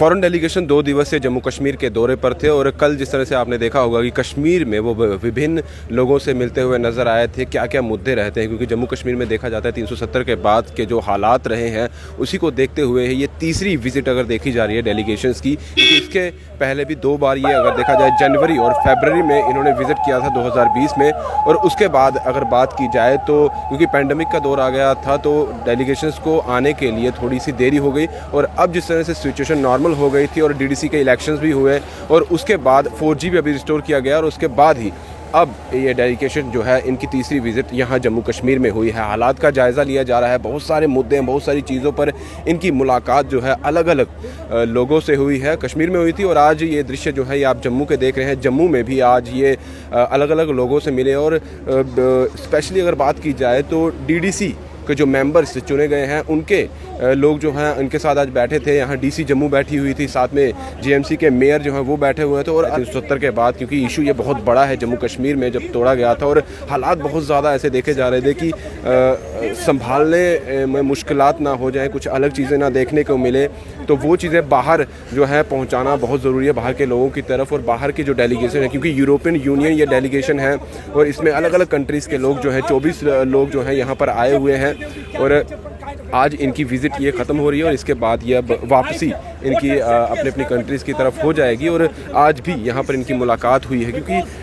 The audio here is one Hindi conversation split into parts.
फॉरेन डेलीगेशन 2 दिवसीय जम्मू कश्मीर के दौरे पर थे और कल जिस तरह से आपने देखा होगा कि कश्मीर में वो विभिन्न लोगों से मिलते हुए नज़र आए थे। क्या क्या मुद्दे रहते हैं, क्योंकि जम्मू कश्मीर में देखा जाता है 370 के बाद के जो हालात रहे हैं उसी को देखते हुए ये तीसरी विज़िट अगर देखी जा रही है डेलीगेशंस की, क्योंकि इसके पहले भी 2 बार ये अगर देखा जाए जनवरी और फरवरी में इन्होंने विज़िट किया था 2020 में, और उसके बाद अगर बात की जाए तो क्योंकि पैंडमिक का दौर आ गया था तो डेलीगेशंस को आने के लिए थोड़ी सी देरी हो गई। और अब जिस तरह से सिचुएशन नॉर्मल हो गई थी और डीडीसी के इलेक्शंस भी हुए और उसके बाद 4G भी अभी रिस्टोर किया गया और उसके बाद ही अब ये डेलीगेशन जो है इनकी तीसरी विज़िट यहाँ जम्मू कश्मीर में हुई है। हालात का जायज़ा लिया जा रहा है, बहुत सारे मुद्दे हैं, बहुत सारी चीज़ों पर इनकी मुलाकात जो है अलग अलग लोगों से हुई है। कश्मीर में हुई थी और आज ये दृश्य जो है ये आप जम्मू के देख रहे हैं। जम्मू में भी आज ये अलग अलग लोगों से मिले और स्पेशली अगर बात की जाए तो डीडीसी के जो मेंबर्स चुने गए हैं उनके लोग जो हैं उनके साथ आज बैठे थे। यहाँ डीसी जम्मू बैठी हुई थी, साथ में जीएमसी के मेयर जो हैं वो बैठे हुए थे। और 370 के बाद क्योंकि इशू ये बहुत बड़ा है जम्मू कश्मीर में जब तोड़ा गया था और हालात बहुत ज़्यादा ऐसे देखे जा रहे थे कि संभालने में मुश्किलात ना हो जाए, कुछ अलग चीज़ें ना देखने को मिले, तो वो चीज़ें बाहर जो है पहुँचाना बहुत ज़रूरी है बाहर के लोगों की तरफ। और बाहर की जो डेलीगेशन है, क्योंकि यूरोपियन यूनियन ये डेलीगेशन है और इसमें अलग अलग कंट्रीज़ के लोग जो हैं 24 लोग जो हैं यहाँ पर आए हुए हैं और आज इनकी विज़िट ये ख़त्म हो रही है और इसके बाद ये अब वापसी इनकी अपनी अपनी कंट्रीज़ की तरफ हो जाएगी। और आज भी यहाँ पर इनकी मुलाकात हुई है, क्योंकि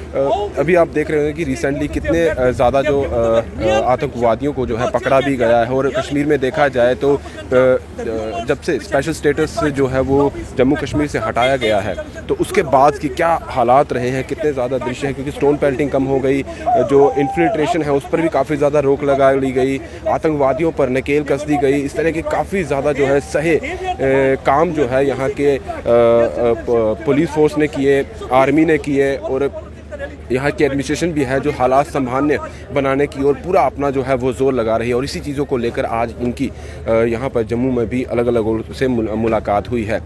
अभी आप देख रहे हैं कि रिसेंटली कितने ज़्यादा जो आतंकवादियों को जो है पकड़ा भी गया है। और कश्मीर में देखा जाए तो जब से स्पेशल स्टेटस जो है वो जम्मू कश्मीर से हटाया गया है तो उसके बाद की क्या हालात रहे हैं, कितने ज़्यादा दृश्य हैं, क्योंकि स्टोन पेल्टिंग कम हो गई, जो इन्फिल्ट्रेशन है उस पर भी काफ़ी ज़्यादा रोक लगा ली गई, आतंकवादियों पर नकेल कस दी गई। इस तरह के काफ़ी ज़्यादा जो है सहे काम जो है यहाँ के पुलिस फोर्स ने किए, आर्मी ने किए और यहाँ की एडमिनिस्ट्रेशन भी है जो हालात संभालने बनाने की और पूरा अपना जो है वो जोर लगा रही है। और इसी चीज़ों को लेकर आज इनकी यहाँ पर जम्मू में भी अलग अलग से मुलाकात हुई है।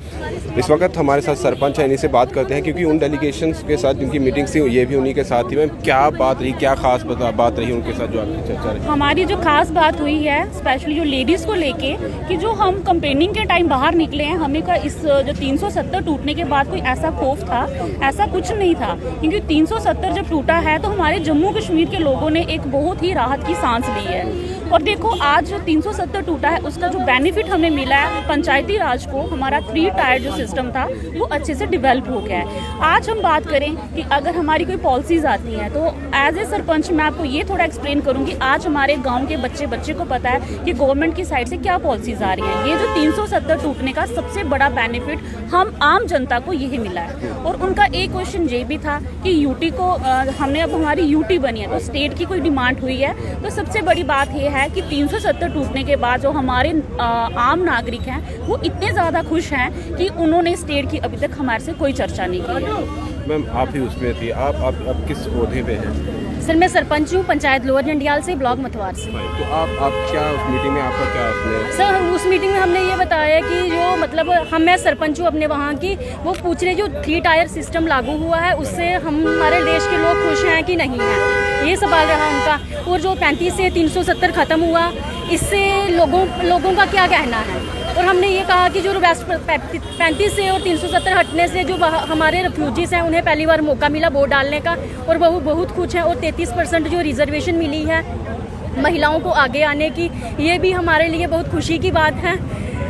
इस वक्त हमारे साथ सरपंच है, इन्हीं से बात करते हैं क्योंकि उन डेलीगेशंस के साथ जिनकी मीटिंग्स थी ये भी उन्हीं के साथ थी। मैम क्या बात रही, क्या खास बात रही उनके साथ जो आपकी चर्चा रही? हमारी जो खास बात हुई है स्पेशली जो लेडीज़ को लेके कि जो हम कंपेनिंग के टाइम बाहर निकले हैं, हमें का इस जो 370 टूटने के बाद कोई ऐसा खौफ था, ऐसा कुछ नहीं था, क्योंकि 370 जब टूटा है तो हमारे जम्मू कश्मीर के लोगों ने एक बहुत ही राहत की सांस ली है। और देखो आज जो 370 टूटा है उसका जो बेनिफिट हमें मिला है पंचायती राज को, हमारा 3 टायर जो सिस्टम था वो अच्छे से डेवलप हो गया है। आज हम बात करें कि अगर हमारी कोई पॉलिसीज़ आती हैं तो एज ए सरपंच मैं आपको ये थोड़ा एक्सप्लेन करूँगी। आज हमारे गाँव के बच्चे को पता है कि गवर्नमेंट की साइड से क्या पॉलिसीज़ आ रही हैं। ये जो 370 टूटने का सबसे बड़ा बेनिफिट हम आम जनता को यही मिला है। और उनका एक क्वेश्चन ये भी था कि यूटी को हमने अब हमारी यूटी बनी है तो स्टेट की कोई डिमांड हुई है, तो सबसे बड़ी बात यह है कि 370 टूटने के बाद जो हमारे आम नागरिक हैं वो इतने ज़्यादा खुश हैं कि उन्होंने स्टेट की अभी तक हमारे से कोई चर्चा नहीं की है। मैम आप ही उसमें थी, आप किस ओहदे पे हैं? सर मैं सरपंच हूँ पंचायत लोअर जंडियाल से, ब्लॉक मतवार से। तो आप क्या उस मीटिंग में आपका क्या उसमें? सर उस मीटिंग में हमने ये बताया कि जो मतलब मैं सरपंच हूँ अपने वहाँ की, वो पूछ रहे जो 3 टायर सिस्टम लागू हुआ है उससे हमारे देश के लोग खुश हैं कि नहीं हैं, ये सवाल रहा उनका। और जो 35 से 370 ख़त्म हुआ इससे लोगों का क्या कहना है। और हमने ये कहा कि जो 35 से और 370 हटने से जो हमारे रेफ्यूजीज़ हैं उन्हें पहली बार मौका मिला वोट डालने का और वो बहुत खुश हैं। और 33% जो रिजर्वेशन मिली है महिलाओं को आगे आने की, ये भी हमारे लिए बहुत खुशी की बात है।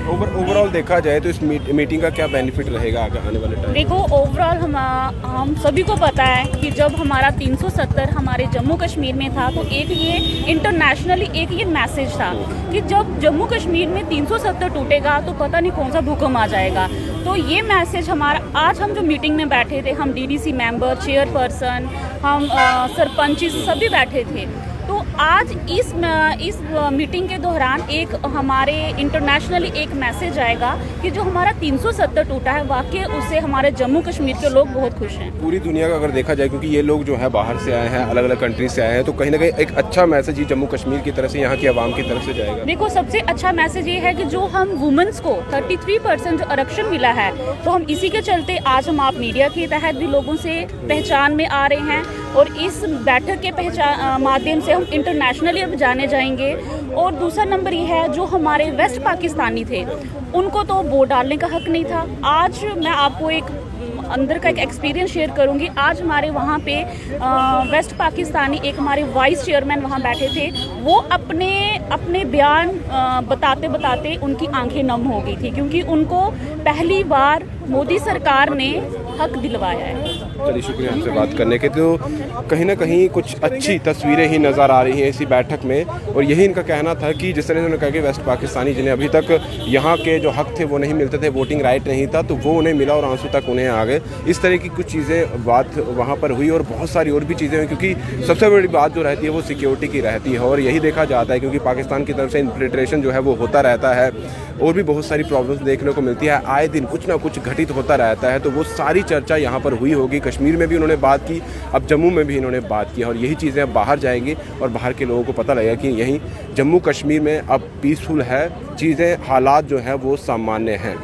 ओवरऑल देखा जाए तो इस मीटिंग का क्या बेनिफिट रहेगा आने वाले टाइम? देखो ओवरऑल हम सभी को पता है कि जब हमारा 370 हमारे जम्मू कश्मीर में था तो एक ये इंटरनेशनली एक ये मैसेज था कि जब जम्मू कश्मीर में 370 टूटेगा तो पता नहीं कौन सा भूकंप आ जाएगा। तो ये मैसेज हमारा आज हम जो मीटिंग में बैठे थे, हम डीडीसी मेंबर, चेयरपर्सन, हम सरपंच सभी बैठे थे। तो आज इस मीटिंग के दौरान एक हमारे इंटरनेशनली एक मैसेज आएगा कि जो हमारा 370 टूटा है वाकई उससे हमारे जम्मू कश्मीर के लोग बहुत खुश हैं। पूरी दुनिया का अगर देखा जाए, क्योंकि ये लोग जो है बाहर से आए हैं, अलग अलग कंट्री से आए हैं, तो कहीं ना कहीं एक अच्छा मैसेज ही जम्मू कश्मीर की तरफ से, यहाँ की आवाम की तरफ से जाएगा। देखो सबसे अच्छा मैसेज ये है कि जो हम वुमेन्स को 33% जो आरक्षण मिला है तो हम इसी के चलते आज हम आप मीडिया के तहत भी लोगों से पहचान में आ रहे हैं और इस बैठक के माध्यम से हम इंटरनेशनली अब जाने जाएंगे। और दूसरा नंबर ये है, जो हमारे वेस्ट पाकिस्तानी थे उनको तो वोट डालने का हक नहीं था। आज मैं आपको एक अंदर का एक एक्सपीरियंस शेयर करूंगी। आज हमारे वहाँ पे वेस्ट पाकिस्तानी एक हमारे वाइस चेयरमैन वहाँ बैठे थे, वो अपने बयान बताते बताते उनकी आंखें नम हो गई थी, क्योंकि उनको पहली बार मोदी सरकार ने हक दिलवाया है। चलिए, शुक्रिया हमसे बात करने के। तो कहीं ना कहीं कुछ अच्छी तस्वीरें ही नज़र आ रही हैं इसी बैठक में, और यही इनका कहना था कि जिस तरह उन्होंने कहा कि वेस्ट पाकिस्तानी जिन्हें अभी तक यहाँ के जो हक थे वो नहीं मिलते थे, वोटिंग राइट नहीं था, तो वो उन्हें मिला और आंसू तक उन्हें आ गए। इस तरह की कुछ चीज़ें बात वहाँ पर हुई, और बहुत सारी और भी चीज़ें हुई, क्योंकि सबसे बड़ी बात जो रहती है वो सिक्योरिटी की रहती है, और यही देखा जाता है क्योंकि पाकिस्तान की तरफ से इन्फिल्ट्रेशन जो है वो होता रहता है, और भी बहुत सारी प्रॉब्लम्स देखने को मिलती है, आए दिन कुछ ना कुछ घटित होता रहता है। तो वो सारी चर्चा यहाँ पर हुई होगी। कश्मीर में भी उन्होंने बात की, अब जम्मू में भी इन्होंने बात की, और यही चीज़ें अब बाहर जाएंगी और बाहर के लोगों को पता लगेगा कि यहीं जम्मू कश्मीर में अब पीसफुल है, चीज़ें हालात जो हैं वो सामान्य हैं।